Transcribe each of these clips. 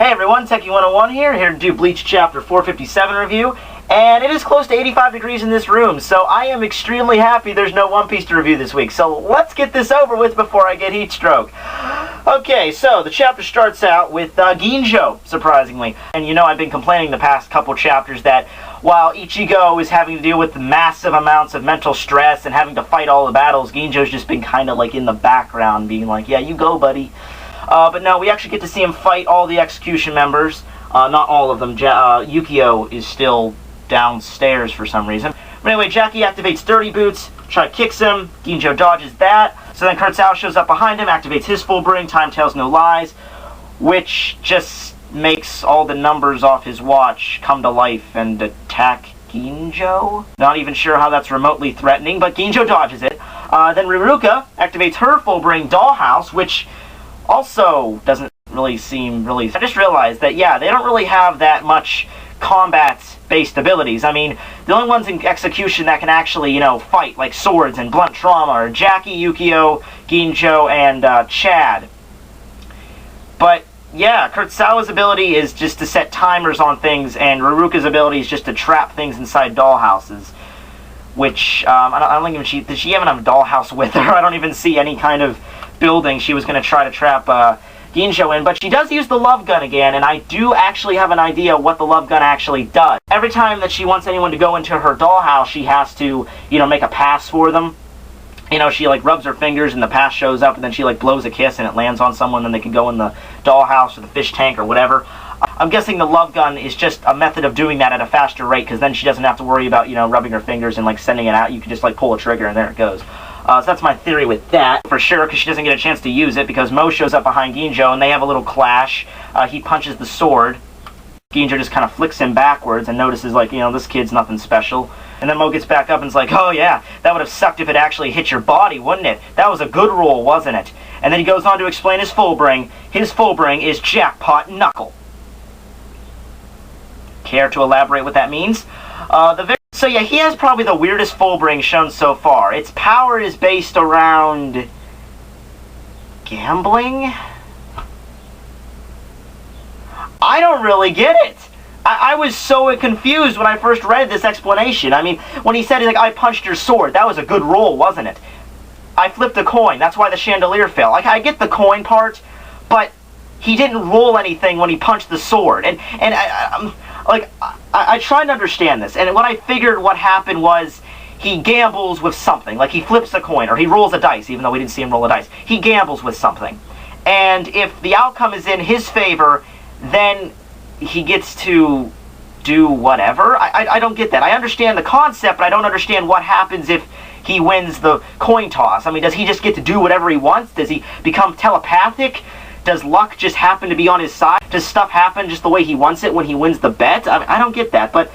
Hey everyone, Tekking101 here to do Bleach Chapter 457 review, and it is close to 85 degrees in this room, so I am extremely happy there's no One Piece to review this week, so let's get this over with before I get heat stroke. Okay, so the chapter starts out with Ginjo, surprisingly, and you know I've been complaining the past couple chapters that while Ichigo is having to deal with massive amounts of mental stress and having to fight all the battles, Ginjo's just been kind of like in the background being like, yeah, you go buddy. But no, we actually get to see him fight all the execution members. Not all of them. Yukio is still downstairs for some reason. But anyway, Jackie activates Dirty Boots, kicks him, Ginjo dodges that. So then Kurtzow shows up behind him, activates his Fullbringer, Time Tells No Lies, which just makes all the numbers off his watch come to life and attack Ginjo. Not even sure how that's remotely threatening, but Ginjo dodges it. Then Riruka activates her Fullbringer Dollhouse, which also doesn't really seem really... I just realized that, yeah, they don't really have that much combat-based abilities. I mean, the only ones in execution that can actually, you know, fight, like swords and blunt trauma, are Jackie, Yukio, Ginjo, and Chad. But, yeah, Kurtzow's ability is just to set timers on things, and Riruka's ability is just to trap things inside dollhouses. Which, I don't even... Does she even have a dollhouse with her? I don't even see any kind of building she was going to try to trap Ginjo in, but she does use the love gun again, and I do actually have an idea what the love gun actually does. Every time that she wants anyone to go into her dollhouse, she has to, you know, make a pass for them. You know, she like rubs her fingers and the pass shows up, and then she like blows a kiss and it lands on someone, then they can go in the dollhouse or the fish tank or whatever. I'm guessing the love gun is just a method of doing that at a faster rate, because then she doesn't have to worry about, you know, rubbing her fingers and like sending it out. You can just like pull a trigger and there it goes. So that's my theory with that, for sure, because she doesn't get a chance to use it, because Mo shows up behind Ginjo, and they have a little clash. He punches the sword. Ginjo just kind of flicks him backwards and notices, like, you know, this kid's nothing special. And then Mo gets back up and is like, oh yeah, that would have sucked if it actually hit your body, wouldn't it? That was a good roll, wasn't it? And then he goes on to explain his Fullbringer. His Fullbringer is Jackpot Knuckle. Care to elaborate what that means? So yeah, he has probably the weirdest Fullbringer shown so far. Its power is based around... gambling? I don't really get it. I was so confused when I first read this explanation. I mean, when he said, he's like, I punched your sword, that was a good roll, wasn't it? I flipped a coin, that's why the chandelier fell. Like, I get the coin part, but he didn't roll anything when he punched the sword. And I tried to understand this, and when I figured what happened was he gambles with something. Like, he flips a coin, or he rolls a dice, even though we didn't see him roll a dice. He gambles with something. And if the outcome is in his favor, then he gets to do whatever. I don't get that. I understand the concept, but I don't understand what happens if he wins the coin toss. I mean, does he just get to do whatever he wants? Does he become telepathic? Does luck just happen to be on his side? Does stuff happen just the way he wants it when he wins the bet? I don't get that, but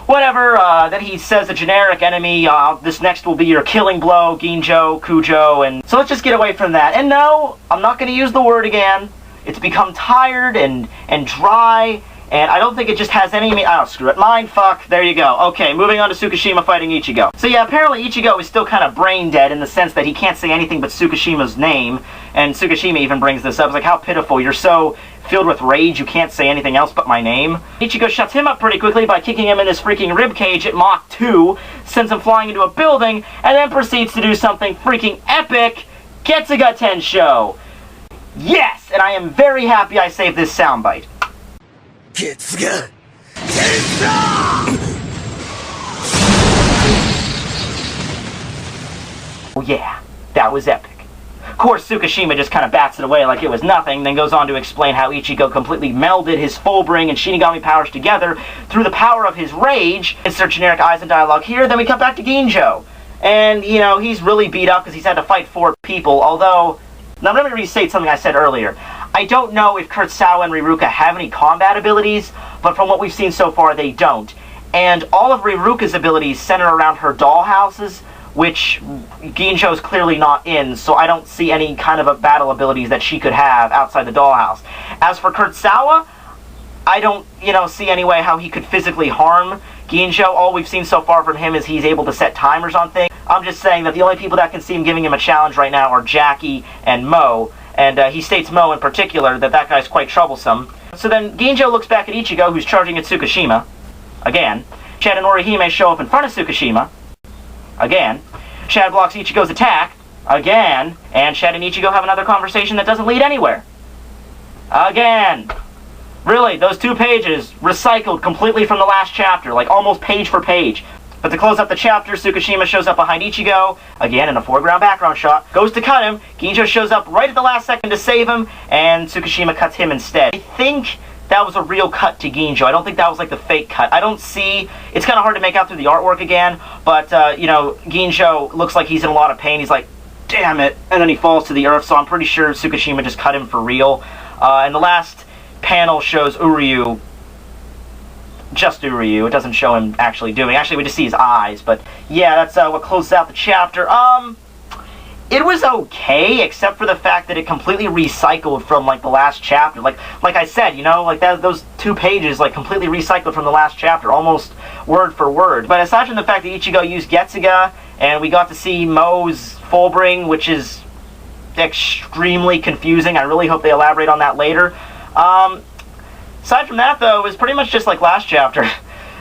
whatever. Then he says a generic enemy, this next will be your killing blow, Ginjo, Kujo, and so let's just get away from that. And no, I'm not going to use the word again. It's become tired and dry, and I don't think it just has any... Oh, screw it. Mindfuck. There you go. Okay, moving on to Tsukishima fighting Ichigo. So yeah, apparently Ichigo is still kind of brain dead in the sense that he can't say anything but Tsukishima's name, and Tsukishima even brings this up. It's like, how pitiful. You're so filled with rage you can't say anything else but my name. Ichigo shuts him up pretty quickly by kicking him in his freaking ribcage at Mach 2, sends him flying into a building, and then proceeds to do something freaking epic. Getsuga Tensho. Yes, and I am very happy I saved this soundbite. Getsuga Tensho! Oh yeah, that was epic. Of course, Tsukishima just kind of bats it away like it was nothing, then goes on to explain how Ichigo completely melded his Fullbringer and Shinigami powers together through the power of his rage. Insert generic Aizen dialogue here, then we cut back to Ginjo. And, you know, he's really beat up because he's had to fight 4 people, although... Now, let me restate something I said earlier. I don't know if Kurtzow and Riruka have any combat abilities, but from what we've seen so far, they don't. And all of Riruka's abilities center around her dollhouses, which Ginjo's clearly not in, so I don't see any kind of battle abilities that she could have outside the dollhouse. As for Kurtzow, I don't, you know, see any way how he could physically harm Ginjo. All we've seen so far from him is he's able to set timers on things. I'm just saying that the only people that can see him giving him a challenge right now are Jackie and Mo, and he states Mo in particular that guy's quite troublesome. So then Ginjo looks back at Ichigo, who's charging at Tsukishima. Again. Chad and Orihime show up in front of Tsukishima. Again. Chad blocks Ichigo's attack. Again. And Chad and Ichigo have another conversation that doesn't lead anywhere. Again. Really, those 2 pages recycled completely from the last chapter, like almost page for page. But to close up the chapter, Tsukishima shows up behind Ichigo, again in a foreground background shot, goes to cut him, Ginjo shows up right at the last second to save him, and Tsukishima cuts him instead. I think that was a real cut to Ginjo. I don't think that was like the fake cut. I don't see, it's kind of hard to make out through the artwork again, but, you know, Ginjo looks like he's in a lot of pain. He's like, damn it, and then he falls to the earth, so I'm pretty sure Tsukishima just cut him for real. And the last panel shows Uryu, just Uryu. It doesn't show him actually doing. Actually, we just see his eyes. But yeah, that's what closes out the chapter. It was okay, except for the fact that it completely recycled from like the last chapter. Like I said, you know, like those 2 pages like completely recycled from the last chapter, almost word for word. But aside from the fact that Ichigo used Getsuga, and we got to see Moe's Fullbringer, which is extremely confusing. I really hope they elaborate on that later. Aside from that, though, it was pretty much just like last chapter.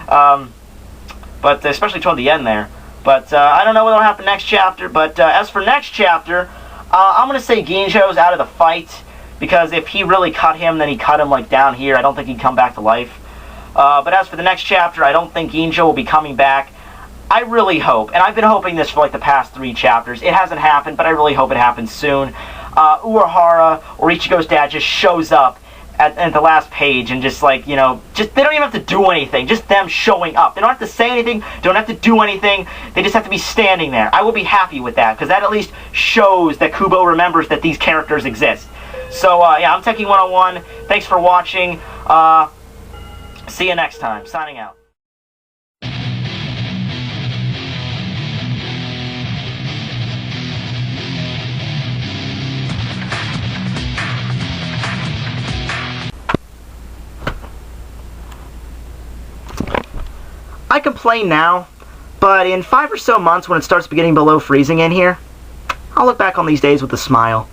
But especially toward the end there. But I don't know what'll happen next chapter. But as for next chapter, I'm going to say Ginjo's out of the fight. Because if he really cut him, then he cut him like down here. I don't think he'd come back to life. But as for the next chapter, I don't think Ginjo will be coming back. I really hope, and I've been hoping this for like the past 3 chapters. It hasn't happened, but I really hope it happens soon. Uehara, or Ichigo's dad, just shows up at the last page and just like, you know, they don't even have to do anything. Just them showing up. They don't have to say anything, don't have to do anything. They just have to be standing there. I will be happy with that, because that at least shows that Kubo remembers that these characters exist. So, yeah, I'm Tekking101. Thanks for watching. See you next time. Signing out. I complain now, but in 5 or so months when it starts getting below freezing in here, I'll look back on these days with a smile.